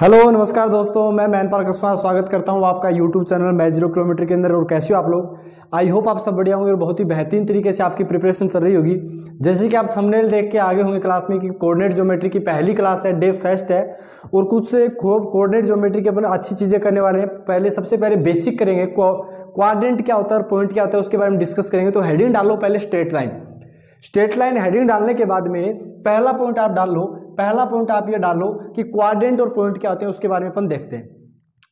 Hello नमस्कार दोस्तों, मैं मैन पार्क अस्वान स्वागत करता हूं आपका YouTube channel math zero kilometre के अंदर। और कैसे हो आप लोग? आई होप आप सब बढ़िया होंगे और बहुत ही बेहतरीन तरीके से आपकी प्रिपरेशन चल रही होगी। जैसे कि आप थंबनेल देख के आगे होंगे क्लास में कि कोऑर्डिनेट ज्योमेट्री की पहली क्लास है, डे फर्स्ट है और कुछ कोऑर्डिनेट ज्योमेट्री के अपन अच्छी चीज़ें करने वाले हैं। पहले सबसे पहले बेसिक करेंगे, क्वाड्रेंट क्या होता है और पॉइंट क्या होता है उसके बारे में डिस्कस करेंगे। तो हेडिंग डालो पहले स्ट्रेट लाइन हेडिंग डालने के बाद में पहला पॉइंट आप डाल लो। पहला पॉइंट आप ये डालो कि क्वाड्रेंट और पॉइंट क्या होते हैं उसके बारे में अपन देखते हैं।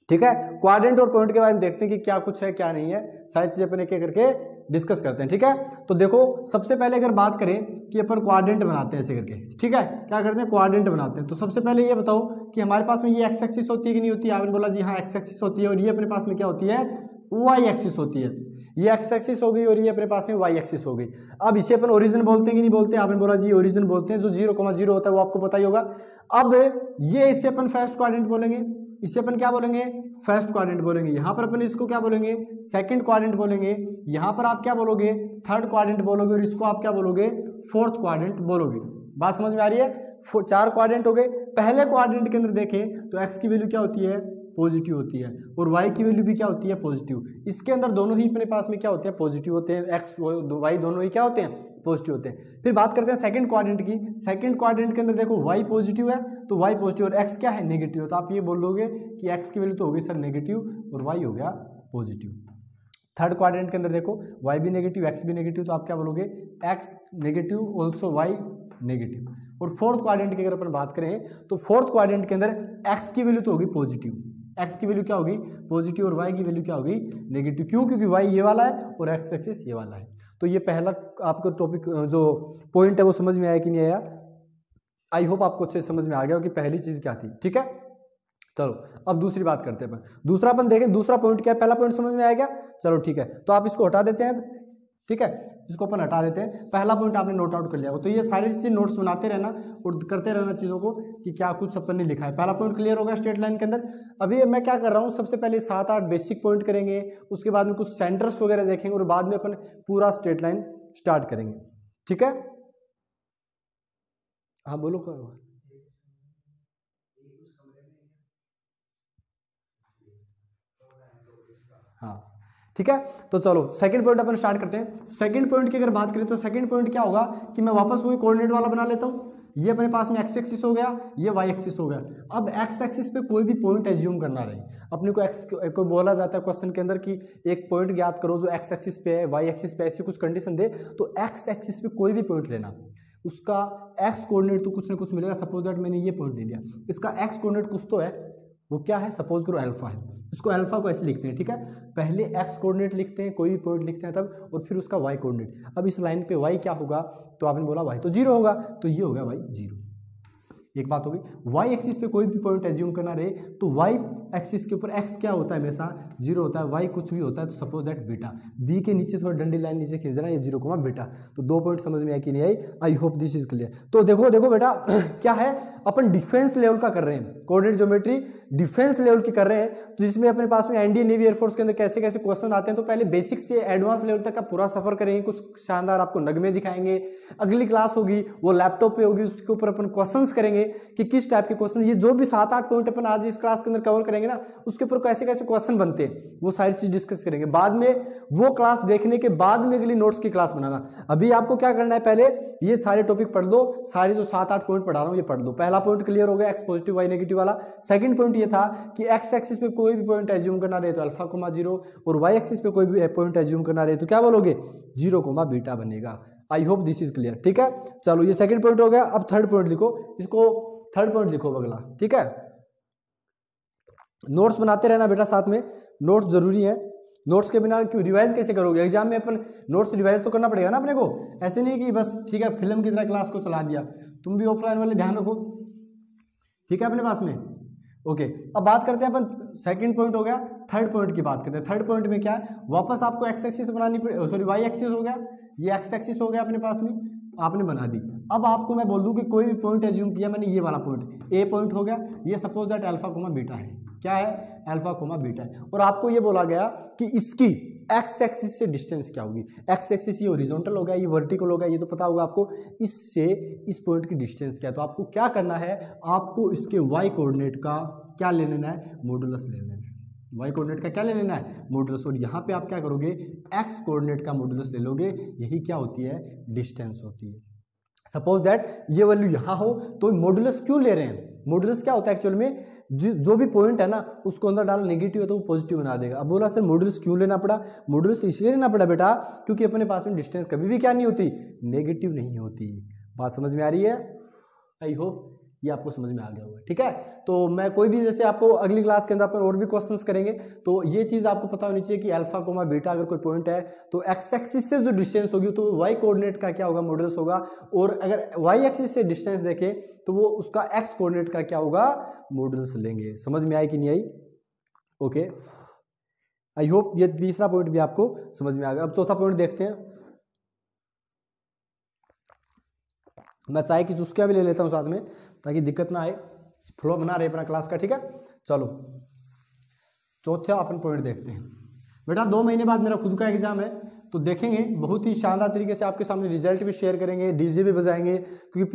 ठीक है, क्वाड्रेंट और पॉइंट के बारे में देखते हैं कि क्या कुछ है क्या नहीं है, सारी चीजें अपन एक एक करके डिस्कस करते हैं। ठीक है, तो देखो सबसे पहले अगर बात करें कि अपन क्वाड्रेंट बनाते हैं ऐसे करके। ठीक है, क्या करते हैं? क्वाड्रेंट बनाते हैं। तो सबसे पहले ये बताओ कि हमारे पास में ये एक्स एक्सिस होती है कि नहीं होती है? आपने बोला जी हाँ एक्स एक्सिस होती है। और ये अपने पास में क्या होती है? वाई एक्सिस होती है। ये एक्स एक्सिस हो गई और ये अपने पास में वाई एक्सिस हो गई। अब इसे अपन ओरिजिन बोलते हैं कि नहीं बोलते हैं? आपने बोला जी ओरिजिन बोलते हैं। जो 0,0 होता है वो आपको पता ही होगा। अब ये इसे अपन फर्स्ट क्वाड्रेंट बोलेंगे, इसे अपन क्या बोलेंगे? फर्स्ट क्वाड्रेंट बोलेंगे। यहाँ पर अपन इसको क्या बोलेंगे? सेकंड क्वाड्रेंट बोलेंगे। यहाँ पर आप क्या बोलोगे? थर्ड क्वाड्रेंट बोलोगे। और इसको आप क्या बोलोगे? फोर्थ क्वाड्रेंट बोलोगे। बात समझ में आ रही है? 4 क्वाड्रेंट हो गए। पहले क्वाड्रेंट के अंदर देखें तो एक्स की वैल्यू क्या होती है? पॉजिटिव होती है। और y की वैल्यू भी क्या होती है? पॉजिटिव। इसके अंदर दोनों ही अपने पास में क्या होते हैं? पॉजिटिव होते हैं। x y दोनों ही क्या होते हैं? पॉजिटिव होते हैं। फिर बात करते हैं सेकंड क्वाड्रेंट की। सेकंड क्वाड्रेंट के अंदर देखो y पॉजिटिव है तो y पॉजिटिव और x क्या है? नेगेटिव। तो आप ये बोल दोगे कि x की वैल्यू तो होगी सर नेगेटिव और y हो गया पॉजिटिव। थर्ड क्वाड्रेंट के अंदर देखो y भी नेगेटिव x भी नेगेटिव, तो आप क्या बोलोगे? x negative also y negative. और फोर्थ क्वाड्रेंट की अगर अपन बात करें तो फोर्थ क्वाड्रेंट के अंदर x की वैल्यू तो होगी पॉजिटिव, x की वैल्यू क्या होगी? पॉजिटिव। और y की वैल्यू क्या होगी? नेगेटिव। क्यों? क्योंकि y ये वाला है और x एक्सिस ये वाला है। तो ये पहला आपको टॉपिक जो पॉइंट है वो समझ में आया कि नहीं आया? आई होप आपको अच्छे समझ में आ गया कि पहली चीज क्या थी। ठीक है, चलो अब दूसरी बात करते हैं अपन। दूसरा अपन देखें, दूसरा पॉइंट क्या है? पहला पॉइंट समझ में आएगा? चलो ठीक है, तो आप इसको हटा देते हैं। ठीक है, इसको अपन हटा देते हैं। पहला पॉइंट आपने नोट आउट कर लिया। तो ये सारी चीज नोट्स बनाते रहना और करते रहना चीजों को कि क्या कुछ अपन ने लिखा है। पहला पॉइंट क्लियर हो गया स्ट्रेट लाइन के अंदर। अभी मैं क्या कर रहा हूँ, सबसे पहले 7-8 बेसिक पॉइंट करेंगे, उसके बाद में कुछ सेंटर्स वगैरह देखेंगे और बाद में अपन पूरा स्ट्रेट लाइन स्टार्ट करेंगे। ठीक है, हाँ बोलो करो। हाँ ठीक है, तो चलो सेकंड पॉइंट अपन स्टार्ट करते हैं। सेकंड पॉइंट की अगर बात करें तो सेकंड पॉइंट क्या होगा कि मैं वापस वही कोऑर्डिनेट वाला बना लेता हूँ। ये अपने पास में एक्स एक्सिस हो गया, ये वाई एक्सिस हो गया। अब एक्स एक्सिस पे कोई भी पॉइंट एज्यूम करना रहे। अपने को एक्स को बोला जाता है क्वेश्चन के अंदर कि एक पॉइंट ज्ञात करो जो एक्स एक्सिस पे है, वाई एक्सिस पे ऐसी कुछ कंडीशन दे, तो एक्स एक्सिस पे कोई भी पॉइंट लेना, उसका एक्स कोऑर्डिनेट तो कुछ ना कुछ मिलेगा। सपोज दैट मैंने ये पॉइंट ले लिया, इसका एक्स कोऑर्डिनेट कुछ तो है, वो क्या है? सपोज करो अल्फा है। इसको अल्फा को ऐसे लिखते हैं। ठीक है, पहले एक्स कोऑर्डिनेट लिखते हैं, कोई भी पॉइंट लिखते हैं तब, और फिर उसका वाई कोऑर्डिनेट। अब इस लाइन पे वाई क्या होगा? तो आपने बोला वाई तो 0 होगा, तो ये हो गया वाई 0। एक बात होगी। वाई एक्सिस पे कोई भी पॉइंट एज्यूम करना रहे तो वाई एक्सिस के ऊपर एक्स क्या होता है? हमेशा 0 होता है। वाई कुछ भी होता है तो सपोज दैट बीटा। बी के नीचे थोड़ा डंडी लाइन नीचे खींच देना, ये 0, बीटा। तो 2 पॉइंट समझ में आई कि नहीं आई? I hope this is clear. तो देखो देखो बेटा क्या है, अपन डिफेंस लेवल का कर रहे हैं, कोऑर्डिनेट ज्योमेट्री डिफेंस लेवल की कर रहे हैं। तो जिसमें अपने पास में इंडियन नेवी एयरफोर्स के अंदर कैसे कैसे क्वेश्चन आते हैं, तो पहले बेसिक से एडवांस लेवल तक का पूरा सफर करेंगे। कुछ शानदार आपको नगमे दिखाएंगे। अगली क्लास होगी वो लैपटॉप पे होगी, उसके ऊपर अपन क्वेश्चंस करेंगे कि किस टाइप के क्वेश्चन, ये जो भी 7-8 पॉइंट अपन आज इस क्लास के अंदर कवर करेंगे ना, उसके ऊपर कैसे कैसे क्वेश्चन बनते हैं वो सारी चीज डिस्कस करेंगे। बाद में वो क्लास देखने के बाद में अगली नोट्स की क्लास बनाना। अभी आपको क्या करना है, पहले ये सारे टॉपिक पढ़ लो, सारे जो 7-8 पॉइंट पढ़ा रहा हूं ये पढ़ लो। पहला पॉइंट क्लियर हो गया, एक्स पॉजिटिव वाई नेगेटिव वाला। सेकंड पॉइंट ये था कि एक्स एक्सिस पे कोई भी पॉइंट एज्यूम करना रहे तो अल्फा कोमा 0, और वाई एक्सिस पे कोई भी पॉइंट एज्यूम करना रहे तो क्या बोलोगे? 0, बीटा बनेगा। आई होप दिस इज क्लियर। ठीक है, चलो ये सेकंड पॉइंट हो गया। अब थर्ड पॉइंट लिखो, इसको थर्ड पॉइंट लिखो अगला। ठीक है, नोट्स बनाते रहना बेटा, साथ में नोट्स जरूरी है। नोट्स के बिना क्यों रिवाइज कैसे करोगे? एग्जाम में अपन नोट्स रिवाइज तो करना पड़ेगा ना अपने को। ऐसे नहीं कि बस ठीक है फिल्म की तरह क्लास को चला दिया। तुम भी ऑफलाइन वाले ध्यान रखो। ठीक है, अपने पास में ओके। अब बात करते हैं अपन, सेकंड पॉइंट हो गया, थर्ड पॉइंट की बात करते हैं। थर्ड पॉइंट में क्या है, वापस आपको एक्स एक्सिस बनानी पड़े, सॉरी वाई एक्सिस हो गया, ये एक्स एक्सिस हो गया अपने पास में, आपने बना दी। अब आपको मैं बोल दूं कि कोई भी पॉइंट एज्यूम किया मैंने, ये वाला पॉइंट ए पॉइंट हो गया, ये suppose that alpha comma beta है। क्या है? अल्फा कोमा बीटा है। और आपको ये बोला गया कि इसकी एक्स एक्सिस से डिस्टेंस क्या होगी। एक्स एक्सिस ये हॉरिजॉन्टल होगा, ये वर्टिकल होगा, ये तो पता होगा आपको। इससे इस पॉइंट की डिस्टेंस क्या है, तो आपको क्या करना है, आपको इसके वाई कोऑर्डिनेट का क्या ले लेना है, मॉडुलस ले लेना है। वाई कोऑर्डिनेट का क्या ले लेना है, मॉडुलस। और यहाँ पे आप क्या करोगे, एक्स कोऑर्डिनेट का मॉडुलस ले लोगे। यही क्या होती है, डिस्टेंस होती है। सपोज दैट ये वैल्यू यहाँ हो तो मॉडुलस क्यों ले रहे हैं, मॉडुलस क्या होता है एक्चुअल में, जो भी पॉइंट है ना उसको अंदर डाल नेगेटिव है तो वो पॉजिटिव बना देगा। अब बोला सर मॉडुलस क्यों लेना पड़ा, मॉडुलस इसलिए लेना पड़ा बेटा क्योंकि अपने पास में डिस्टेंस कभी भी क्या नहीं होती, नेगेटिव नहीं होती। बात समझ में आ रही है, आई होप ये आपको समझ में आ गया होगा। ठीक है, तो मैं कोई भी जैसे आपको अगली क्लास के अंदर अपन और भी क्वेश्चंस करेंगे, तो ये चीज आपको पता होनी चाहिए कि अल्फा कोमा बीटा अगर कोई पॉइंट है तो एक्स एक्सिस से जो डिस्टेंस होगी तो वाई कोऑर्डिनेट का क्या होगा, मॉडुलस होगा। और अगर वाई एक्सिस से डिस्टेंस देखें तो वो उसका एक्स कोऑर्डिनेट का क्या होगा, मॉडुलस लेंगे। समझ में आई कि नहीं आई, ओके। आई होप ये तीसरा पॉइंट भी आपको समझ में आ गया। अब चौथा पॉइंट देखते हैं। मैं चाय की चुस्कियाँ भी ले लेता हूँ साथ में ताकि दिक्कत ना आए, फ्लो बना रहे अपना क्लास का। ठीक है, चलो चौथा अपन पॉइंट देखते हैं। बेटा 2 महीने बाद मेरा खुद का एग्जाम है, तो देखेंगे बहुत ही शानदार तरीके से आपके सामने रिजल्ट भी शेयर करेंगे, डीजे भी बजाएंगे। क्योंकि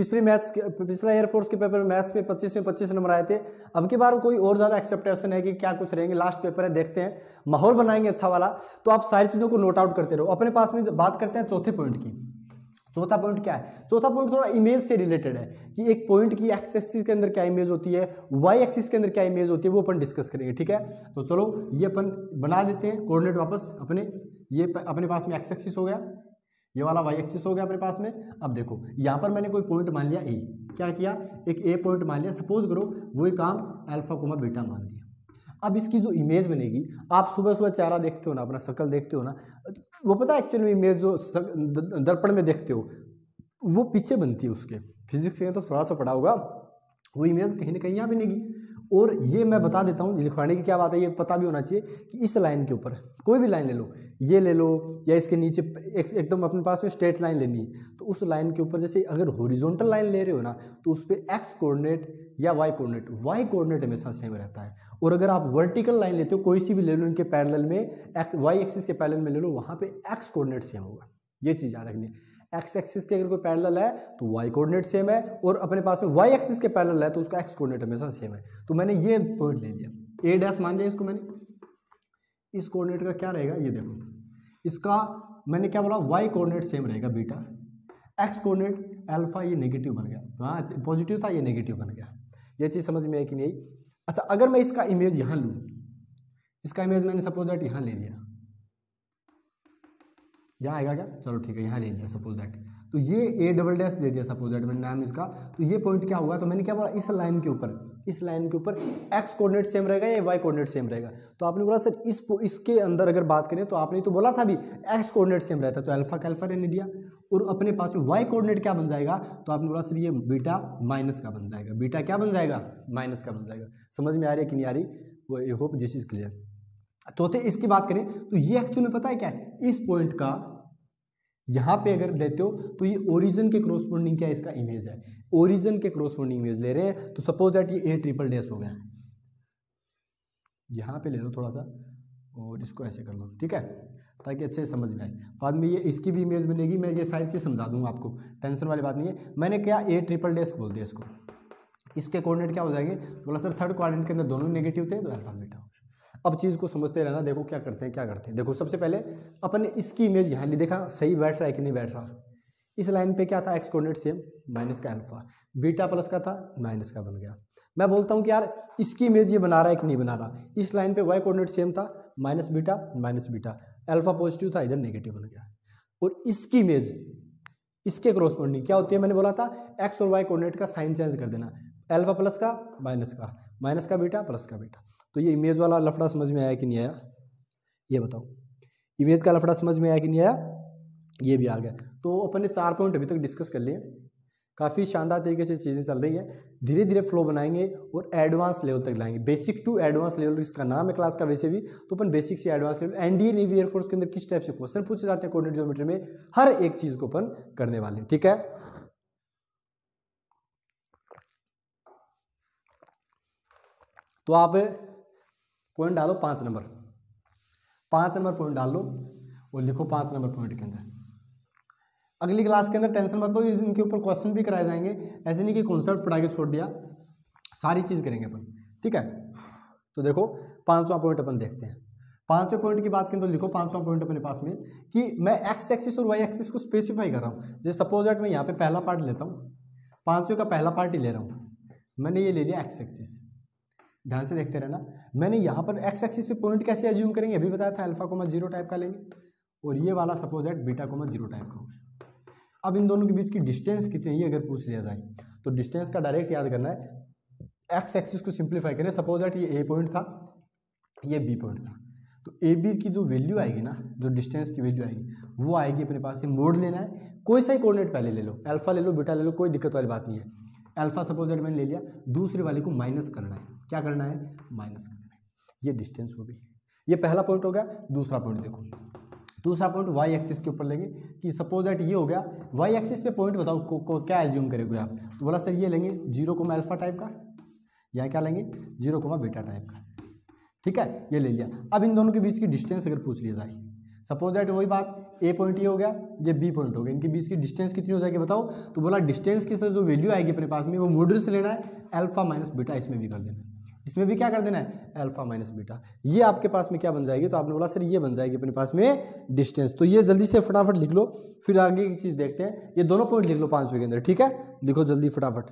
पिछला एयरफोर्स के पेपर में मैथ्स में 25 नंबर आए थे। अब की बार कोई और ज़्यादा एक्सेप्टेशन है कि क्या कुछ रहेंगे, लास्ट पेपर है, देखते हैं, माहौल बनाएंगे अच्छा वाला। तो आप सारी चीज़ों को नोट आउट करते रहो। अपने पास में बात करते हैं चौथे पॉइंट की। चौथा पॉइंट क्या है, चौथा पॉइंट थोड़ा इमेज से रिलेटेड है कि एक पॉइंट की एक्स एक्सिस के अंदर क्या इमेज होती है, वाई एक्सिस के अंदर क्या इमेज होती है, वो अपन डिस्कस करेंगे। ठीक है, तो चलो ये अपन बना देते हैं कोऑर्डिनेट वापस अपने। ये अपने पास में एक्स एक्सिस हो गया, ये वाला वाई एक्सिस हो गया अपने पास में। अब देखो यहाँ पर मैंने कोई पॉइंट मान लिया ए, क्या किया, एक ए पॉइंट मान लिया, सपोज करो वही काम अल्फा कोमा बीटा मान लिया। अब इसकी जो इमेज बनेगी, आप सुबह सुबह चेहरा देखते हो ना, अपना शक्ल देखते हो ना, वो पता है एक्चुअली इमेज जो दर्पण में देखते हो वो पीछे बनती है उसके। फिजिक्स में तो थोड़ा सा पढ़ा होगा, वो इमेज कहीं ना कहीं यहाँ बनेगी। और ये मैं बता देता हूँ, लिखवाने की क्या बात है, ये पता भी होना चाहिए कि इस लाइन के ऊपर कोई भी लाइन ले लो, ये ले लो या इसके नीचे एकदम अपने पास में स्ट्रेट लाइन लेनी है, तो उस लाइन के ऊपर जैसे अगर हॉरिजॉन्टल लाइन ले रहे हो ना तो उस पर एक्स कोऑर्डिनेट या वाई कोऑर्डिनेट हमेशा सेम रहता है। और अगर आप वर्टिकल लाइन लेते हो कोई सी भी ले लो, इनके पैरेलल में वाई एक्सिस के पैरेलल में ले लो, वहाँ पे एक्स कोऑर्डिनेट सेम होगा। ये चीज़ याद रखनी है। एक्स एक्सिस के अगर कोई पैरेलल है तो वाई कोऑर्डिनेट सेम है, और अपने पास में वाई एक्सिस के पैरेलल है तो उसका एक्स कोऑर्डिनेट हमेशा सेम है। तो मैंने ये पॉइंट ले लिया, ए डैश मान लिया इसको मैंने। इस कोऑर्डिनेट का क्या रहेगा, ये देखो, इसका मैंने क्या बोला, वाई कोऑर्डिनेट सेम रहेगा बीटा, एक्स कोऑर्डिनेट अल्फा ये नेगेटिव बन गया, तो हाँ पॉजिटिव था ये नेगेटिव बन गया। ये चीज़ समझ में आई कि नहीं। अच्छा अगर मैं इसका इमेज यहाँ लूँ, इसका इमेज मैंने सपोज दैट यहाँ ले लिया, यहाँ आएगा क्या, चलो ठीक है यहाँ ले लिया सपोज दैट, तो ये ए डबल डैश दे दिया सपोज दैट मैंने नाम इसका। तो ये पॉइंट क्या हुआ, तो मैंने क्या बोला, इस लाइन के ऊपर एक्स कोऑर्डिनेट सेम रहेगा या वाई कोऑर्डिनेट सेम रहेगा। तो आपने बोला सर इसके अंदर अगर बात करें तो आपने तो बोला था भी एक्स कोऑर्डिनेट सेम रहता है, तो अल्फा का अल्फा रहने दिया। और अपने पास में वाई कोऑर्डिनेट क्या बन जाएगा, तो आपने बोला सर ये बीटा माइनस का बन जाएगा, बीटा क्या बन जाएगा, माइनस का बन जाएगा। समझ में आ रही है कि नहीं आ रही, वो आई होप दिस इज क्लियर। चौथे इसकी बात करें तो ये एक्चुअली पता है क्या है, इस पॉइंट का यहां पे अगर लेते हो तो ये ओरिजिन के क्रॉसपोंडिंग क्या इसका इमेज है, ओरिजिन के क्रॉसपोंडिंग इमेज ले रहे हैं। तो सपोज दैट ये ए ट्रिपल डैश हो गया, यहां पे ले लो थोड़ा सा और इसको ऐसे कर लो, ठीक है, ताकि अच्छे से समझ में आए। बाद में ये इसकी भी इमेज बनेगी, मैं ये सारी चीज़ समझा दूंगा आपको, टेंशन वाली बात नहीं है। मैंने क्या ए ट्रिपल डैश बोल दिया इसको, इसके कोऑर्डिनेट क्या हो जाएंगे, तो बोला सर थर्ड क्वाड्रेंट के अंदर दोनों नेगेटिव थे तो अल्फा बीटा। अब चीज़ को समझते रहना, देखो क्या करते हैं। देखो सबसे पहले अपन ने इसकी इमेज यहाँ ली, देखा सही बैठ रहा है कि नहीं बैठ रहा। इस लाइन पे क्या था, एक्स कोऑर्डिनेट सेम, माइनस का अल्फा, बीटा प्लस का था माइनस का बन गया। मैं बोलता हूँ कि यार इसकी इमेज ये बना रहा है कि नहीं बना रहा। इस लाइन पे वाई कोऑर्डिनेट सेम था, माइनस बीटा, अल्फा पॉजिटिव था, इधर नेगेटिव बन गया। और इसकी इमेज इसके क्रॉसपोंडिंग क्या होती है, मैंने बोला था एक्स और वाई कोऑर्डिनेट का साइन चेंज कर देना, अल्फा प्लस का माइनस का बीटा प्लस का बीटा। तो ये इमेज वाला लफड़ा समझ में आया कि नहीं आया, ये बताओ, इमेज का लफड़ा समझ में आया कि नहीं आया, ये भी आ गया। तो अपन ने 4 पॉइंट अभी तक डिस्कस कर लिए, काफ़ी शानदार तरीके से चीज़ें चल रही हैं। धीरे धीरे फ्लो बनाएंगे और एडवांस लेवल तक लाएंगे, बेसिक टू एडवांस लेवल इसका नाम है क्लास का वैसे भी। तो अपन बेसिक से advance level, NDA navy air force के अंदर किस टाइप से क्वेश्चन पूछे जाते हैं कोऑर्डिनेट ज्योमेट्री में, हर एक चीज़ को अपन करने वाले हैं, ठीक है। तो आप पॉइंट डालो 5 नंबर, 5 नंबर पॉइंट डाल लो और लिखो 5 नंबर पॉइंट के अंदर। अगली क्लास के अंदर टेंशन मत लो, इनके ऊपर क्वेश्चन भी कराए जाएंगे, ऐसे नहीं कि कॉन्सेप्ट पढ़ा के छोड़ दिया, सारी चीज़ करेंगे अपन, ठीक है। तो देखो 5वां पॉइंट अपन देखते हैं। 5वें पॉइंट की बात करें तो लिखो 5वां पॉइंट अपने पास में कि मैं एक्स एक्सिस और वाई एक्सिस को स्पेसिफाई कर रहा हूँ। जैसे सपोज दैट मैं यहाँ पे पहला पार्ट लेता हूँ, 5वें का पहला पार्ट ही ले रहा हूँ, मैंने ये ले लिया एक्स एक्सिस। ध्यान से देखते रहना, मैंने यहाँ पर एक्स एक्सिस पे पॉइंट कैसे एज्यूम करेंगे अभी बताया था, अल्फा कोमा 0 टाइप का लेंगे और ये वाला suppose that beta comma 0 type का होगा। अब इन दोनों के बीच की डिस्टेंस कितनी है अगर पूछ लिया जाए तो डिस्टेंस का डायरेक्ट याद करना है, एक्स एक्सिस को सिंप्लीफाई करें। सपोज दैट ये ए पॉइंट था, ये बी पॉइंट था, तो ए बी की जो वैल्यू आएगी ना, जो डिस्टेंस की वैल्यू आएगी वो आएगी अपने पास, ये मोड लेना है, कोई सा ही कोऑर्डिनेट पहले ले लो, अल्फा ले लो बीटा ले लो, कोई दिक्कत वाली बात नहीं है। अल्फा सपोज दैट मैंने ले लिया, दूसरे वाले को माइनस करना है, क्या करना है, माइनस करना है, ये डिस्टेंस हो गई। ये पहला पॉइंट हो गया। दूसरा पॉइंट देखो, दूसरा पॉइंट वाई एक्सिस के ऊपर लेंगे कि सपोज दैट ये हो गया, वाई एक्सिस पे पॉइंट बताओ क्या एज्यूम करेंगे आप, तो बोला सर ये लेंगे 0 अल्फा टाइप का, या क्या लेंगे 0 बीटा टाइप का, ठीक है, ये ले लिया। अब इन दोनों के बीच की डिस्टेंस अगर पूछ लिया जाए, सपोज दैट वही बात, ए पॉइंट ये हो गया, ये बी पॉइंट हो गया, इनके बीच की डिस्टेंस कितनी हो जाएगी बताओ, तो बोला डिस्टेंस की जो वैल्यू आएगी अपने पास में वो मॉड्यूलस लेना है, अल्फा माइनस बीटा, इसमें भी कर देना है, इसमें भी क्या कर देना है, अल्फा माइनस बीटा। ये आपके पास में क्या बन जाएगी, तो आपने बोला सर ये बन जाएगी अपने पास में डिस्टेंस। तो ये जल्दी से फटाफट लिख लो, फिर आगे की चीज़ देखते हैं। ये दोनों पॉइंट लिख लो 5वें के अंदर, ठीक है, लिखो जल्दी फटाफट।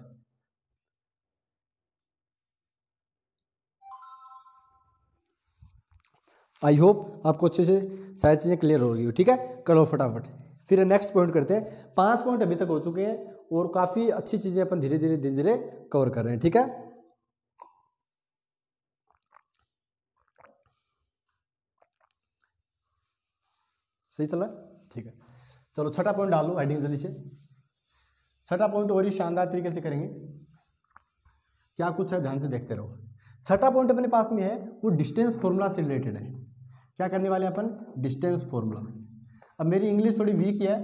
आई होप आपको अच्छे से सारी चीज़ें क्लियर हो रही हो, ठीक है, करो फटाफट। फिर नेक्स्ट पॉइंट करते हैं। 5 पॉइंट अभी तक हो चुके हैं और काफ़ी अच्छी चीज़ें अपन धीरे धीरे कवर कर रहे हैं, ठीक है। सही चल रहा है, ठीक है। चलो छठा पॉइंट डालो हेडिंग जल्दी से। छठा पॉइंट और ही शानदार तरीके से करेंगे, क्या कुछ है ध्यान से देखते रहो। छठा पॉइंट अपने पास में है वो डिस्टेंस फॉर्मूला से रिलेटेड है। क्या करने वाले हैं अपन, डिस्टेंस फॉर्मूला। अब मेरी इंग्लिश थोड़ी वीक है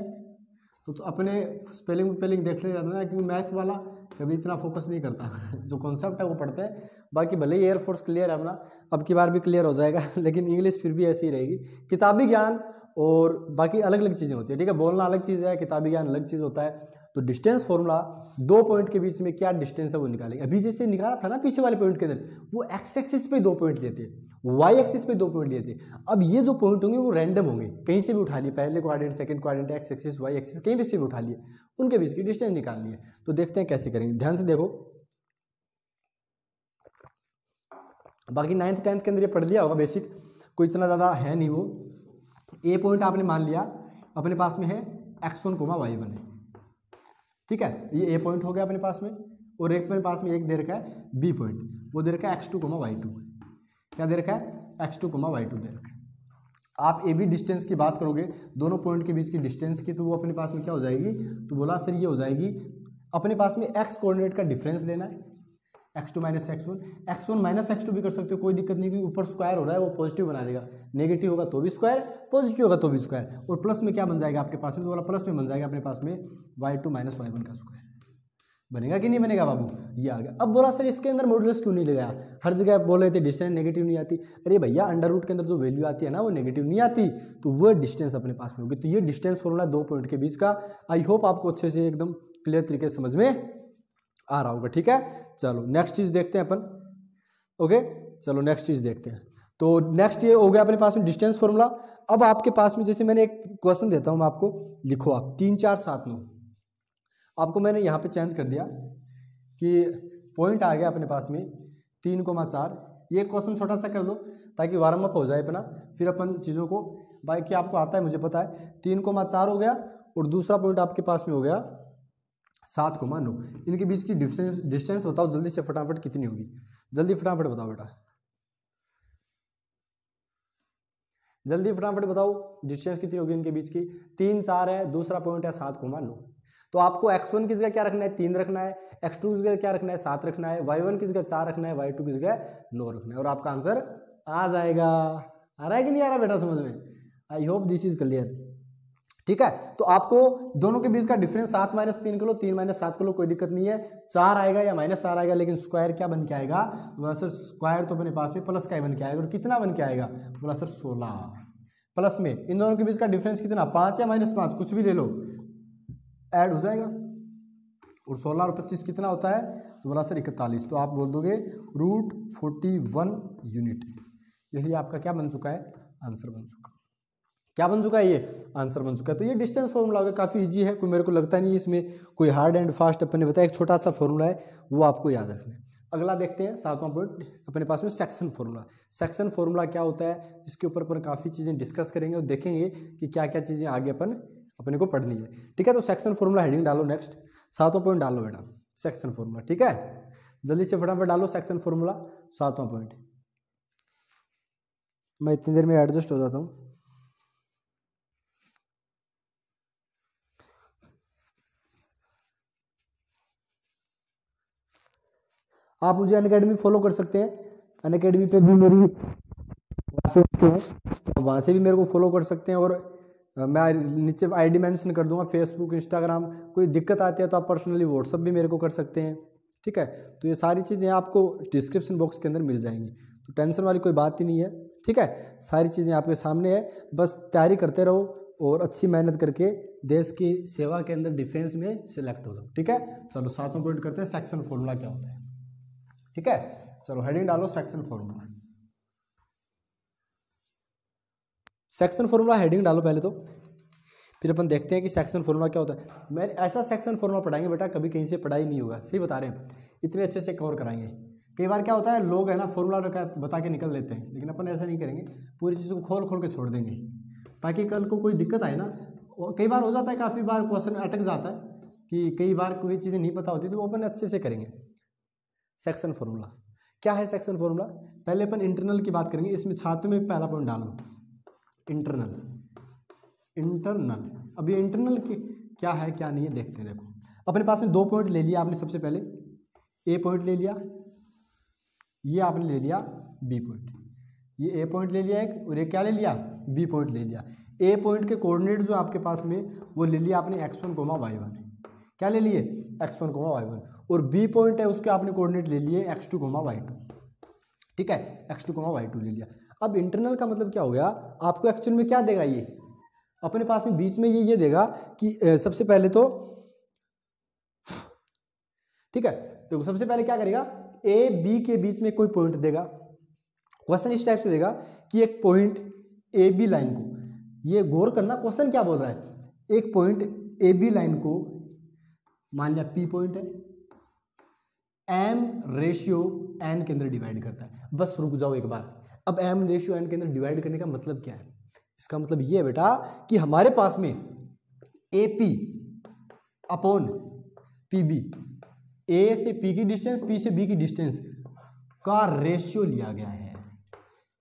तो अपने स्पेलिंग देख ले जाता है, क्योंकि मैथ वाला कभी इतना फोकस नहीं करता जो कॉन्सेप्ट है वो पढ़ते हैं। बाकी भले ही एयरफोर्स क्लियर है अपना, अब की बार भी क्लियर हो जाएगा लेकिन इंग्लिश फिर भी ऐसी ही रहेगी। किताबी ज्ञान और बाकी अलग अलग चीज़ें होती है, ठीक है, बोलना अलग चीज़ है, किताबी ज्ञान अलग चीज़ होता है। तो डिस्टेंस फॉर्मूला 2 पॉइंट के बीच में क्या डिस्टेंस है वो निकालेंगे। अभी जैसे निकाला था ना पीछे वाले पॉइंट के अंदर, वो एक्स एक्सिस पे 2 पॉइंट लिए थे, वाई एक्सिस पे 2 पॉइंट लिए थे। अब ये जो पॉइंट होंगे वो रैंडम होंगे, कहीं से भी उठा लिए, पहले quadrant second quadrant, x axis y axis कहीं भी से भी उठा लिए, उनके बीच की डिस्टेंस निकालनी है। तो देखते हैं कैसे करेंगे, ध्यान से देखो। बाकी 9th 10th के अंदर ये पढ़ लिया होगा बेसिक, कोई इतना ज़्यादा है नहीं वो। ए पॉइंट आपने मान लिया अपने पास में है x1, y1 है, ठीक है, ये ए पॉइंट हो गया अपने पास में। और एक अपने पास में एक दे रखा है बी पॉइंट, वो दे रखा है x2, y2, क्या दे रखा है, x2, y2 दे रखा है। आप ए बी डिस्टेंस की बात करोगे दोनों पॉइंट के बीच की डिस्टेंस की, तो वो अपने पास में क्या हो जाएगी, तो बोला सर ये हो जाएगी अपने पास में x कोऑर्डिनेट का डिफरेंस लेना है, x2 minus x1 minus x2 भी कर सकते हो, कोई दिक्कत नहीं, क्योंकि ऊपर स्क्वायर हो रहा है वो पॉजिटिव बना देगा, नेगेटिव होगा तो भी स्क्वायर, पॉजिटिव होगा तो भी स्क्वायर, और प्लस में क्या बन जाएगा आपके पास में, तो वाला प्लस में बन जाएगा अपने पास में y2 माइनस y1 का स्क्वायर। बनेगा कि नहीं बनेगा बाबू, ये आ गया। अब बोला सर इसके अंदर मॉड्यूलस क्यों नहीं लगाया, हर जगह बोल रहे थे डिस्टेंस नेगेटिव नहीं आती। अरे भैया अंडर रूट के अंदर जो वैल्यू आती है ना वो नेगेटिव नहीं आती, तो वो डिस्टेंस अपने पास में होगी। तो ये डिस्टेंस फॉर्मूला 2 पॉइंट के बीच का, आई होप आपको अच्छे से एकदम क्लियर तरीके से समझ में आ रहा होगा, ठीक है। चलो नेक्स्ट चीज़ देखते हैं अपन, ओके, चलो नेक्स्ट चीज़ देखते हैं। तो नेक्स्ट ये हो गया अपने पास में डिस्टेंस फॉर्मूला। अब आपके पास में जैसे मैंने एक क्वेश्चन देता हूँ मैं आपको, लिखो आप 3 4 7 9, आपको मैंने यहाँ पे चेंज कर दिया कि पॉइंट आ गया अपने पास में 3,4। ये क्वेश्चन छोटा सा कर लो ताकि वार्म अप हो जाए अपना, फिर अपन चीज़ों को, बाकी आपको आता है मुझे पता है। 3,4 हो गया और दूसरा पॉइंट आपके पास में हो गया 7,9। इनके बीच की डिस्टेंस बताओ जल्दी से फटाफट कितनी होगी, जल्दी फटाफट बताओ बेटा, जल्दी फटाफट बताओ डिस्टेंस कितनी होगी इनके बीच की। 3 4 है, दूसरा पॉइंट है 7,9। तो आपको x1 की जगह क्या रखना है, 3 रखना है, x2 की जगह क्या रखना है, 7 रखना है, y1 की जगह 4 रखना है, y2 की जगह 9 रखना है, और आपका आंसर आ जाएगा। आ रहा है कि नहीं आ रहा बेटा समझ में, आई होप दिस इज क्लियर, ठीक है। तो आपको दोनों के बीच का डिफरेंस 7 माइनस 3 कर लो, 3 माइनस 7 कर लो, कोई दिक्कत नहीं है, 4 आएगा या -4 आएगा, लेकिन स्क्वायर क्या बन के आएगा, बोला सर स्क्वायर तो अपने पास में प्लस का ही बन के आएगा, और कितना बन के आएगा, बोला सर 16। प्लस में इन दोनों के बीच का डिफरेंस कितना 5 या -5 कुछ भी ले लो, ऐड हो जाएगा। और 16 और 25 कितना होता है, तो बोला सर 41, तो आप बोल दोगे √41 यूनिट। यही आपका क्या बन चुका है, आंसर बन चुका। क्या बन चुका है, ये आंसर बन चुका है। तो ये डिस्टेंस फॉर्मूला होगा, काफ़ी इजी है, कोई मेरे को लगता नहीं है इसमें कोई हार्ड एंड फास्ट अपन ने बताया, एक छोटा सा फॉर्मूला है वो आपको याद रखना है। अगला देखते हैं 7वां पॉइंट अपने पास में सेक्शन फॉर्मूला। सेक्शन फॉर्मूला क्या होता है, इसके ऊपर अपन काफ़ी चीज़ें डिस्कस करेंगे और देखेंगे कि क्या क्या चीज़ें आगे अपने को पढ़नी है। ठीक है, तो सेक्शन फॉर्मूला हेडिंग डालो, नेक्स्ट 7वां पॉइंट डालो बेटा, सेक्शन फॉर्मूला। ठीक है, जल्दी से फटाफट डालो सेक्शन फॉर्मूला 7वां पॉइंट। मैं इतनी देर में एडजस्ट हो जाता हूँ। आप मुझे अनअकैडमी फॉलो कर सकते हैं, अनअकैडमी पे भी मेरी क्लासेस हैं, तो वहाँ से भी मेरे को फॉलो कर सकते हैं। और मैं नीचे आईडी मेंशन कर दूंगा, फेसबुक, इंस्टाग्राम। कोई दिक्कत आती है तो आप पर्सनली व्हाट्सअप भी मेरे को कर सकते हैं। ठीक है, तो ये सारी चीज़ें आपको डिस्क्रिप्शन बॉक्स के अंदर मिल जाएंगी, तो टेंशन वाली कोई बात ही नहीं है। ठीक है, सारी चीज़ें आपके सामने है, बस तैयारी करते रहो और अच्छी मेहनत करके देश की सेवा के अंदर डिफेंस में सिलेक्ट हो जाओ। ठीक है, चलो 7वां पॉइंट करते हैं, सेक्शन फॉर्मूला क्या होता है। ठीक है, चलो हेडिंग डालो section formula. Section formula heading डालो पहले तो, फिर अपन देखते हैं कि सेक्शन फॉर्मूला क्या होता है। मैं ऐसा सेक्शन फॉर्मूला पढ़ाएंगे बेटा, कभी कहीं से पढ़ाई नहीं होगा, सही बता रहे हैं, इतने अच्छे से कवर कराएंगे। कई बार क्या होता है, लोग है ना फॉर्मूला बता के निकल लेते हैं, लेकिन अपन ऐसा नहीं करेंगे, पूरी चीज़ को खोल खोल के छोड़ देंगे, ताकि कल को कोई दिक्कत आए ना। कई बार हो जाता है, काफ़ी बार क्वेश्चन अटक जाता है कि कई बार कोई चीज़ें नहीं पता होती, तो वो अपन अच्छे से करेंगे। सेक्शन फॉर्मूला क्या है, सेक्शन फॉर्मूला पहले अपन इंटरनल की बात करेंगे। इसमें छात्रों में पहला पॉइंट डाल लो, इंटरनल। अब ये इंटरनल की क्या है क्या नहीं है देखते हैं। देखो अपने पास में 2 पॉइंट ले लिया आपने, सबसे पहले ए पॉइंट ले लिया, ये आपने ले लिया बी पॉइंट, ये ए पॉइंट ले लिया एक, और ये क्या ले लिया, बी पॉइंट ले लिया। ए पॉइंट के कोऑर्डिनेट जो आपके पास में वो ले लिया आपने x1, y1, क्या ले लिए x1, y1, और बी पॉइंट है उसके आपने कोऑर्डिनेट ले लिए x2, y2। ठीक है, x2, y2 ले लिया। अब इंटरनल का मतलब क्या हो गया, आपको एक्चुअल में क्या देगा, ये अपने पास में बीच में ये देगा कि सबसे पहले तो ठीक है, तो सबसे पहले क्या करेगा, ए बी के बीच में कोई पॉइंट देगा। क्वेश्चन इस टाइप से देगा कि एक पॉइंट ए बी लाइन को, ये गौर करना क्वेश्चन क्या बोल रहा है, एक पॉइंट ए बी लाइन को मान लिया पी पॉइंट है, एम रेशियो एन के अंदर डिवाइड करता है। बस रुक जाओ एक बार, अब एम रेशियो एन के अंदर डिवाइड करने का मतलब क्या है, इसका मतलब ये है बेटा कि हमारे पास में A P upon P B, A से पी की डिस्टेंस, पी से बी की डिस्टेंस का रेशियो लिया गया है।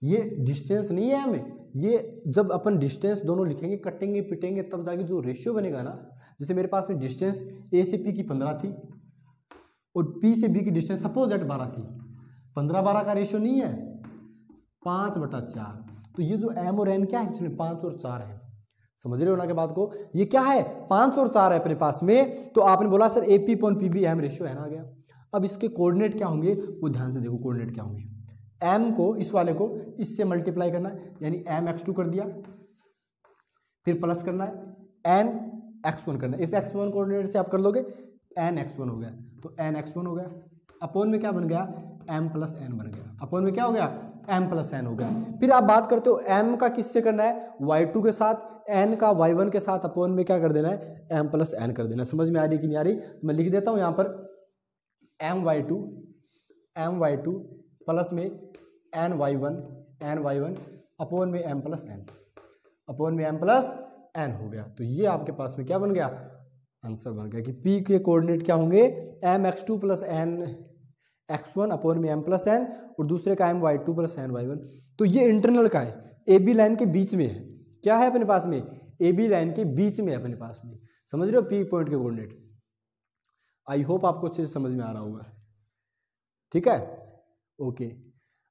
ये डिस्टेंस नहीं है हमें, ये जब अपन डिस्टेंस दोनों लिखेंगे, कटेंगे पिटेंगे, तब जाके जो रेशियो बनेगा ना, जैसे मेरे पास में डिस्टेंस ए से पी की 15 थी और पी से बी की डिस्टेंस सपोज दैट 12 थी, 15-12 का रेशियो नहीं है, 5/4। तो ये जो एम और एन क्या है, एक्चुअली 5 और 4 है। समझ रहे हो ना के बात को, ये क्या है 5 और 4 है अपने पास में। तो आपने बोला sir A P upon P B M ratio है ना, आ गया। अब इसके कोऑर्डिनेट क्या होंगे वो ध्यान से देखो, कोऑर्डिनेट क्या होंगे, एम को इस वाले को इससे मल्टीप्लाई करना है, यानी एम x2 कर दिया, फिर प्लस करना है एन x1 करना है, इस x1 कोऑर्डिनेट से आप कर लोगे एन x1 हो गया, तो एन x1 हो गया, अपॉन में क्या बन गया m प्लस एन बन गया, अपॉन में क्या हो गया m प्लस एन हो गया। फिर आप बात करते हो m का किससे करना है, y2 के साथ, n का y1 के साथ, अपॉन में क्या कर देना है m प्लस एन कर देना। समझ में आ रही कि नहीं आ रही, तो मैं लिख देता हूँ यहाँ पर my2 प्लस में ny1 अपॉन में m प्लस एन, अपॉन में m प्लस एन हो गया। तो ये आपके पास में क्या बन गया, आंसर बन गया कि p के कोऑर्डिनेट क्या होंगे mx2 plus n x1 upon में m प्लस एन, और दूसरे का my2 प्लस एन y1। तो ये इंटरनल का है, ए बी लाइन के बीच में है, क्या है अपने पास में, ए बी लाइन के बीच में है अपने पास में। समझ रहे हो p पॉइंट के कोऑर्डिनेट, आई होप आपको अच्छे से समझ में आ रहा होगा। ठीक है, ओके।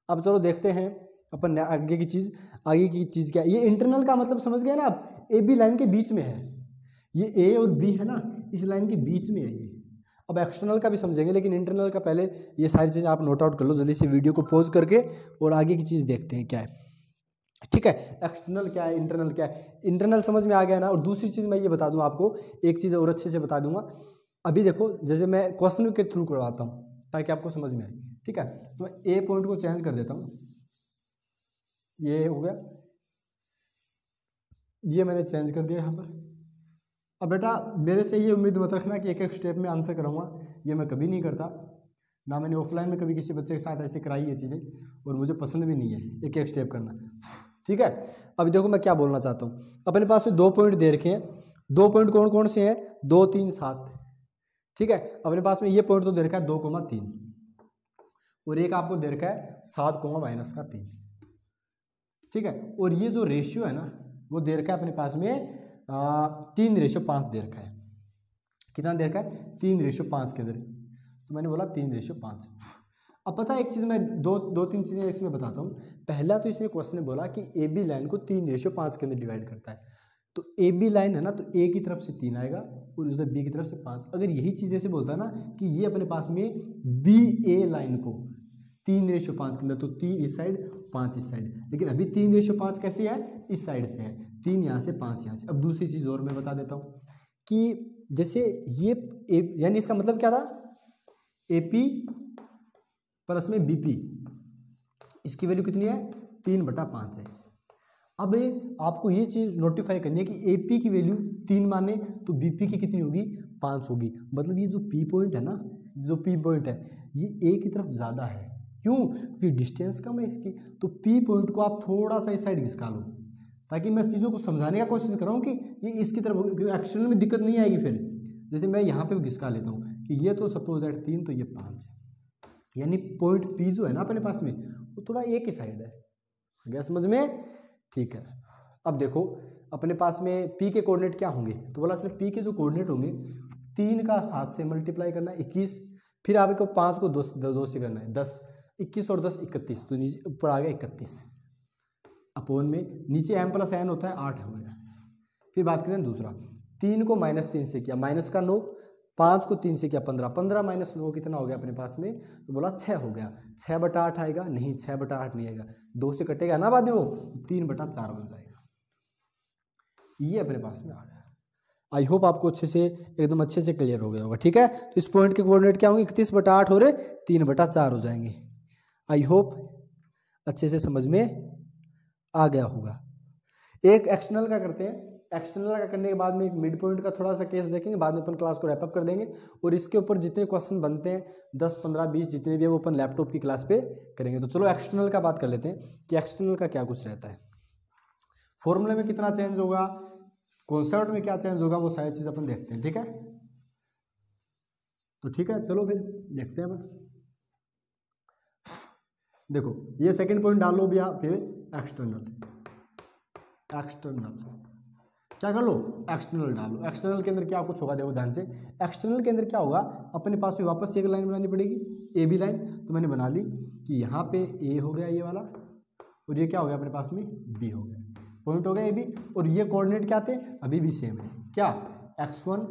अब चलो देखते हैं अपन आगे की चीज़, आगे की चीज़ क्या है। ये इंटरनल का मतलब समझ गए ना आप, ए बी लाइन के बीच में है, ये ए और बी है ना, इस लाइन के बीच में है ये। अब एक्सटर्नल का भी समझेंगे, लेकिन इंटरनल का पहले ये सारी चीज़ें आप नोट आउट कर लो, जल्दी से वीडियो को पॉज करके, और आगे की चीज़ देखते हैं क्या है। ठीक है। एक्सटर्नल क्या है, इंटरनल क्या है, इंटरनल समझ में आ गया ना। और दूसरी चीज़ मैं ये बता दूं आपको, एक चीज़ और अच्छे से बता दूंगा। अभी देखो जैसे मैं क्वेश्चन के थ्रू करवाता हूँ ताकि आपको समझ में आए, ठीक है। तो मैं ए पॉइंट को चेंज कर देता हूँ, ये हो गया, ये मैंने चेंज कर दिया यहाँ पर। अब बेटा मेरे से ये उम्मीद मत रखना कि एक एक स्टेप में आंसर कराऊंगा, ये मैं कभी नहीं करता, ना मैंने ऑफलाइन में कभी किसी बच्चे के साथ ऐसे कराई ये चीज़ें, और मुझे पसंद भी नहीं है एक एक स्टेप करना, ठीक है। अब देखो मैं क्या बोलना चाहता हूँ, अपने पास में 2 पॉइंट दे रखे हैं, 2 पॉइंट कौन कौन से हैं, 2, 3, 7, ठीक है। अपने पास में ये पॉइंट तो दे रखा है 2,3, और एक आपको दे रखा है 7,-3, ठीक है। और ये जो रेशियो है ना वो दे रखा है अपने पास में 3:5 दे रखा है। कितना दे रखा है, 3:5 के अंदर, तो मैंने बोला 3:5। अब पता है एक चीज़ मैं दो तीन चीज़ें इसमें बताता हूँ। पहला तो इसने क्वेश्चन ने बोला कि ए बी लाइन को 3:5 के अंदर डिवाइड करता है, तो ए बी लाइन है ना, तो ए की तरफ से 3 आएगा और उधर बी की तरफ से 5। अगर यही चीज़ ऐसे बोलता है ना कि ये अपने पास में बी ए लाइन को 3:5 के अंदर, तो 3 इस साइड 5 इस साइड, लेकिन अभी 3:5 कैसे है, इस साइड से है, 3 यहाँ से 5 यहाँ से। अब दूसरी चीज़ और मैं बता देता हूँ कि जैसे ये यानी इसका मतलब क्या था, AP प्लस में BP, इसकी वैल्यू कितनी है, 3/5 है। अब आपको ये चीज़ नोटिफाई करनी है कि AP की वैल्यू 3 माने तो BP की कितनी होगी, 5 होगी। मतलब ये जो P पॉइंट है ना, जो P पॉइंट है ये A की तरफ ज़्यादा है, क्यों, क्योंकि डिस्टेंस कम है इसकी। तो P पॉइंट को आप थोड़ा सा इस साइड घिसका लो, ताकि मैं चीज़ों को समझाने का कोशिश कर रहा हूँ कि ये इसकी तरफ, क्योंकि एक्सटर्नल में दिक्कत नहीं आएगी। फिर जैसे मैं यहाँ पे घिसका लेता हूँ कि ये तो सपोज दैट 3 तो ये 5, यानी पॉइंट P जो है ना अपने पास में वो थोड़ा A की साइड है, गया समझ में, ठीक है। अब देखो अपने पास में P के कोऑर्डिनेट क्या होंगे, तो बोला सिर्फ P के जो कोऑर्डिनेट होंगे 3 का 7 से मल्टीप्लाई करना है 21, फिर आपको 5 को 2 से करना है 10, 21 और 10 31, तो ऊपर आ गया 31 अपोन में, नीचे m+n होता है 8 हो गया। फिर बात करें दूसरा, 3 को -3 से किया, माइनस का 9, 5 को 3 से किया 15, 15 - 9 कितना हो गया अपने पास में, तो बोला 6 हो गया। 6/8 आएगा, नहीं 6/8 नहीं आएगा, 2 से कटेगा ना बाद में वो, 3/4 बन जाएगा। ये अपने पास में आ गया। आई होप आपको अच्छे से एकदम अच्छे से क्लियर हो गया होगा, ठीक है। तो इस पॉइंट के कोऑर्डिनेट क्या होंगे, 31/8 और 3/4 हो जाएंगे। आई होप अच्छे से समझ में आ गया होगा। एक एक्सटर्नल का करते हैं, एक्सटर्नल का करने के बाद में एक मिड पॉइंट का थोड़ा सा केस देखेंगे, बाद में अपन क्लास को रैप अप कर देंगे, और इसके ऊपर जितने क्वेश्चन बनते हैं 10, 15, 20 जितने भी है वो अपन लैपटॉप की क्लास पे करेंगे। तो चलो एक्सटर्नल का बात कर लेते हैं कि एक्सटर्नल का क्या कुछ रहता है, फॉर्मूले में कितना चेंज होगा, कॉन्सेप्ट में क्या चेंज होगा, वो सारी चीज़ अपन देखते हैं, ठीक है। तो ठीक है चलो फिर देखते हैं अपन। देखो ये सेकंड पॉइंट डाल लो भैया, फिर एक्सटर्नल क्या कर लो, एक्सटर्नल डालो। एक्सटर्नल के अंदर क्या कुछ होगा, देखो ध्यान से, एक्सटर्नल के अंदर क्या होगा, अपने पास में वापस एक लाइन बनानी पड़ेगी, ए बी लाइन। तो मैंने बना ली कि यहाँ पे ए हो गया ये वाला, और ये क्या हो गया अपने पास में बी हो गया, पॉइंट हो गया ए बी। और ये कोऑर्डिनेट क्या थे, अभी भी सेम है, क्या, x1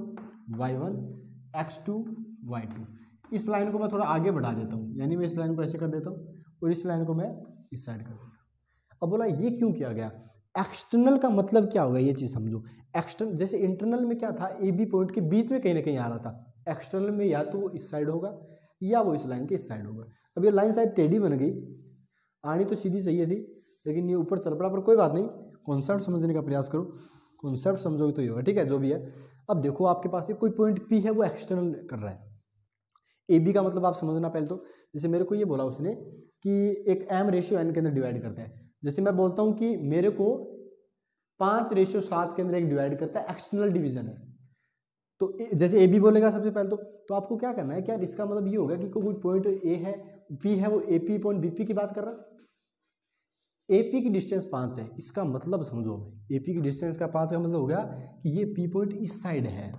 y1 x2 y2। इस लाइन को मैं थोड़ा आगे बढ़ा देता हूँ, यानी मैं इस लाइन को ऐसे कर देता हूँ और इस लाइन को मैं इस साइड कर देता हूँ। अब बोला ये क्यों किया गया, एक्सटर्नल का मतलब क्या होगा ये चीज़ समझो। एक्सटर्नल जैसे इंटरनल में क्या था, ए बी पॉइंट के बीच में कहीं ना कहीं आ रहा था, एक्सटर्नल में या तो वो इस साइड होगा या वो इस लाइन के इस साइड होगा। अब ये लाइन शायद टेढ़ी बन गई, आनी तो सीधी चाहिए थी, लेकिन ये ऊपर चल पड़ा, पर कोई बात नहीं, कॉन्सेप्ट समझने का प्रयास करो, कॉन्सेप्ट समझोगे तो ये होगा, ठीक है, जो भी है। अब देखो आपके पास में कोई पॉइंट पी है वो एक्सटर्नल कर रहा है, ए बी का मतलब आप समझना पहले तो, जैसे मेरे को ये बोला उसने कि एक m/n के अंदर डिवाइड करता है, जैसे मैं बोलता हूँ कि मेरे को 5:7 के अंदर एक डिवाइड करता है, एक्सटर्नल डिवीजन है। तो जैसे ए बी बोलेगा सबसे पहले तो आपको क्या करना है, क्या इसका मतलब ये होगा कि कोई पॉइंट ए है पी है वो A P upon B P की बात कर रहा है, ए पी की डिस्टेंस 5 है, इसका मतलब समझो, ए पी की डिस्टेंस का 5 का मतलब हो गया कि ये पी पॉइंट इस साइड है,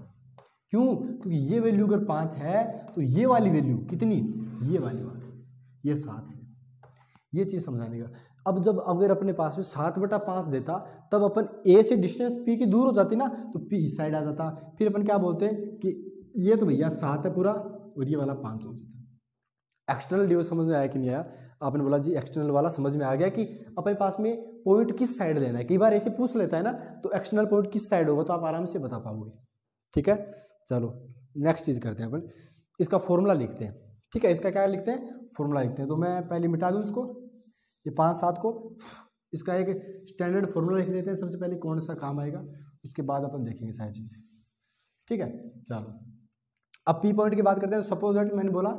क्यों, क्योंकि ये वैल्यू अगर 5 है तो ये वाली वैल्यू कितनी, ये वाली बात, ये 7 है, ये चीज़ समझाने का। अब जब अगर अपने पास में 7/5 देता, तब अपन ए से डिस्टेंस पी की दूर हो जाती ना, तो पी इस साइड आ जाता, फिर अपन क्या बोलते हैं कि ये तो भैया 7 है पूरा और ये वाला 5 हो जाता, एक्सटर्नल ड्यू समझ में आया कि नहीं आया? आपने बोला जी एक्सटर्नल वाला समझ में आ गया कि अपने पास में पॉइंट किस साइड लेना है। कई बार ऐसे पूछ लेता है ना, तो एक्सटर्नल पॉइंट किस साइड होगा तो आप आराम से बता पाओगे। ठीक है, चलो नेक्स्ट चीज़ करते हैं अपन, इसका फॉर्मूला लिखते हैं। ठीक है, इसका क्या लिखते हैं? फॉर्मूला लिखते हैं। तो मैं पहले मिटा दूँ इसको, ये 5 7 को, इसका एक स्टैंडर्ड फॉर्मूला लिख लेते हैं। सबसे पहले कौन सा काम आएगा, उसके बाद अपन देखेंगे सारी चीज़ें। ठीक है, चलो अब पी पॉइंट की बात करते हैं। तो सपोज दैट मैंने बोला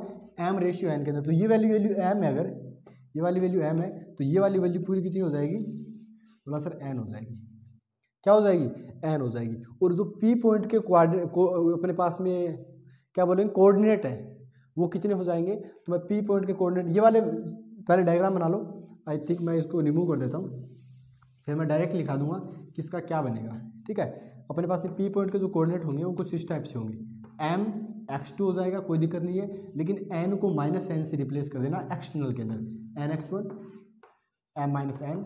एम रेशियो एन के अंदर, तो ये वैल्यू एम है, अगर ये वाली वैल्यू एम है तो ये वाली वैल्यू पूरी कितनी हो जाएगी? बोला सर एन हो जाएगी। क्या हो जाएगी? एन हो जाएगी। और जो पी पॉइंट के अपने पास में क्या बोलेंगे कोऑर्डिनेट है, वो कितने हो जाएंगे? तो मैं पी पॉइंट के कोऑर्डिनेट ये वाले पहले डायग्राम बना लो। आई थिंक मैं इसको रिमूव कर देता हूँ, फिर मैं डायरेक्ट लिखा दूंगा कि इसका क्या बनेगा। ठीक है, अपने पास में पी पॉइंट के जो कोऑर्डिनेट होंगे वो कुछ इस टाइप से होंगे। एम x2 हो जाएगा, कोई दिक्कत नहीं है, लेकिन n को -n से रिप्लेस कर देना एक्सटर्नल के अंदर। n x1 m minus n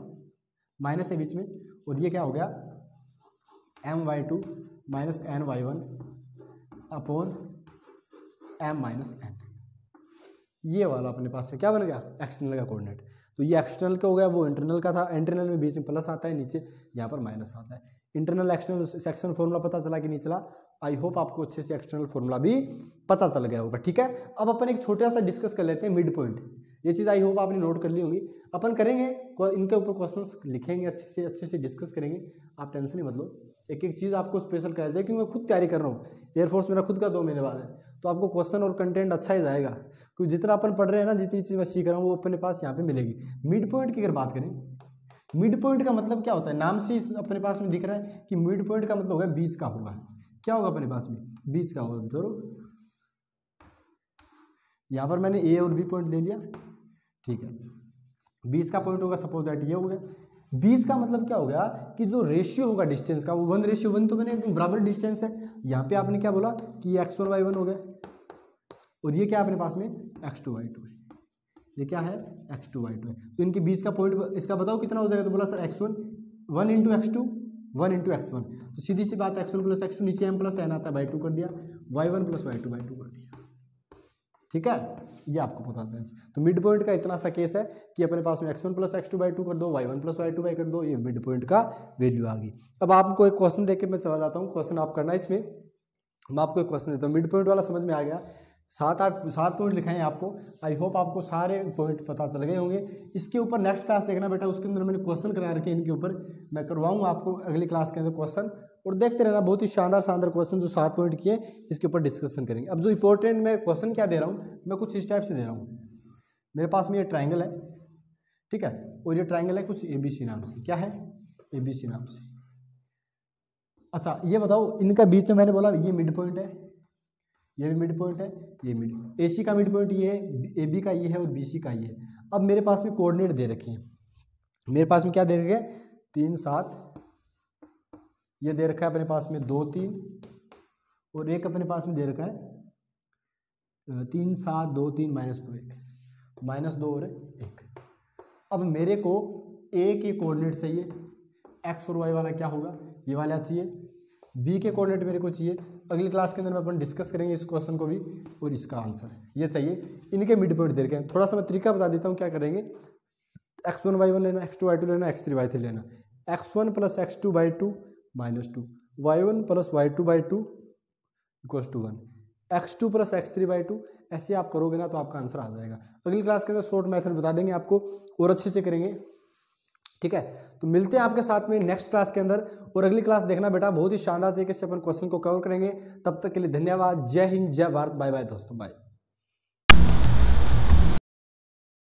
minus है बीच में, और ये क्या हो गया m y2 minus n y1 upon m minus n। ये वाला अपने पास में क्या बन गया? एक्सटर्नल का कोऑर्डिनेट। तो ये एक्सटर्नल का हो गया, वो इंटरनल का था। इंटरनल में बीच में प्लस आता है, नीचे यहाँ पर माइनस आता है। इंटरनल एक्सटर्नल सेक्शन फॉर्मूला पता चला कि नहीं चला? आई होप आपको अच्छे से एक्सटर्नल फॉर्मूला भी पता चल गया होगा। ठीक है, अब अपन एक छोटा सा डिस्कस कर लेते हैं मिड पॉइंट। ये चीज़ आई होप आपने नोट कर ली होगी। अपन करेंगे इनके ऊपर क्वेश्चंस लिखेंगे, अच्छे से डिस्कस करेंगे। आप टेंशन ही मत लो, एक एक चीज़ आपको स्पेशल कराया जाए, क्योंकि मैं खुद तैयारी कर रहा हूँ। एयरफोर्स मेरा खुद का 2 महीने बाद है, तो आपको क्वेश्चन और कंटेंट अच्छा ही जाएगा, क्योंकि जितना अपन पढ़ रहे हैं ना, जितनी चीज़ मैं सीख रहा हूँ वो अपने पास यहाँ पे मिलेगी। मिड पॉइंट की अगर बात करें, मिड पॉइंट का मतलब क्या होता है? नाम से अपने पास में दिख रहा है कि मिड पॉइंट का मतलब होगा बीच का होगा। क्या होगा अपने पास में? बीच का होगा। जरूर यहाँ पर मैंने ए और बी पॉइंट ले लिया। ठीक है, बीच का पॉइंट होगा, सपोज दैट ये हो गया। बीच का मतलब क्या हो गया कि जो रेशियो होगा डिस्टेंस का, वो 1:1 तो मैंने एकदम बराबर डिस्टेंस है। यहाँ पे आपने क्या बोला कि x1 y1 हो गया, और ये क्या अपने पास में x2 y2 है। ये क्या है? x2 y2 है। तो इनके बीच का पॉइंट इसका बताओ कितना हो जाएगा? तो बोला सर x1 1 × x2 1 × x1, तो सीधी सी बात x1 + x2, नीचे m + n आता है, by 2 कर दिया, y1 + y2 by 2 कर दिया। ठीक है, ये आपको पता है। तो मिड पॉइंट का इतना सा केस है कि अपने पास में x1 + x2 by 2 कर दो, y1 + y2 by कर दो, ये मिड पॉइंट का वैल्यू आ गई। अब आपको एक क्वेश्चन देके मैं चला जाता हूँ, क्वेश्चन आप करना इसमें। मैं आपको एक क्वेश्चन देता हूँ, मिड पॉइंट वाला समझ में आ गया। 7 पॉइंट लिखाए आपको। आई होप आपको सारे पॉइंट पता चल गए होंगे। इसके ऊपर नेक्स्ट क्लास देखना बेटा, उसके अंदर मैंने क्वेश्चन करा रखे हैं, इनके ऊपर मैं करवाऊंगा आपको अगली क्लास के अंदर क्वेश्चन, और देखते रहना। बहुत ही शानदार क्वेश्चन जो 7 पॉइंट किए, इसके ऊपर डिस्कशन करेंगे। अब जो इंपॉर्टेंट मैं क्वेश्चन क्या दे रहा हूँ, मैं कुछ इस टाइप से दे रहा हूँ। मेरे पास में ये ट्राइंगल है, ठीक है, और ये ट्राइंगल है कुछ ABC नाम से। क्या है? ABC नाम से। अच्छा ये बताओ, इनका बीच में मैंने बोला ये मिड पॉइंट है, ये भी मिड पॉइंट है, ये मिड AC का मिड पॉइंट ये है, AB का ये है, और BC का ये है। अब मेरे पास में कोऑर्डिनेट दे रखे हैं। मेरे पास में क्या दे रखे हैं? 3 7, ये दे रखा है अपने पास में 2 3, और एक अपने पास में दे रखा है 3 7 2 3 -2 1, -2 और 1। अब मेरे को A के कोऑर्डिनेट चाहिए, x और y वाला क्या होगा, ये वाला चाहिए। B के कोऑर्डिनेट मेरे को चाहिए। अगली क्लास के अंदर में अपन डिस्कस करेंगे इस क्वेश्चन को भी, और इसका आंसर ये चाहिए। इनके मिड पॉइंट दे रखे हैं। थोड़ा सा मैं तरीका बता देता हूँ क्या करेंगे। x1 y1 लेना, x2 y2 लेना, x3 y3 लेना। x1 + x2 by 2 -2, y1 + y2 by 2 = 1, x2 + x3 by 2। ऐसे आप करोगे ना तो आपका आंसर आ जाएगा। अगली क्लास के अंदर शॉर्ट मेथड बता देंगे आपको, और अच्छे से करेंगे। ठीक है, तो मिलते हैं आपके साथ में नेक्स्ट क्लास के अंदर, और अगली क्लास देखना बेटा, बहुत ही शानदार तरीके से अपन क्वेश्चन को कवर करेंगे। तब तक के लिए धन्यवाद। जय हिंद, जय भारत, बाय बाय दोस्तों, बाय।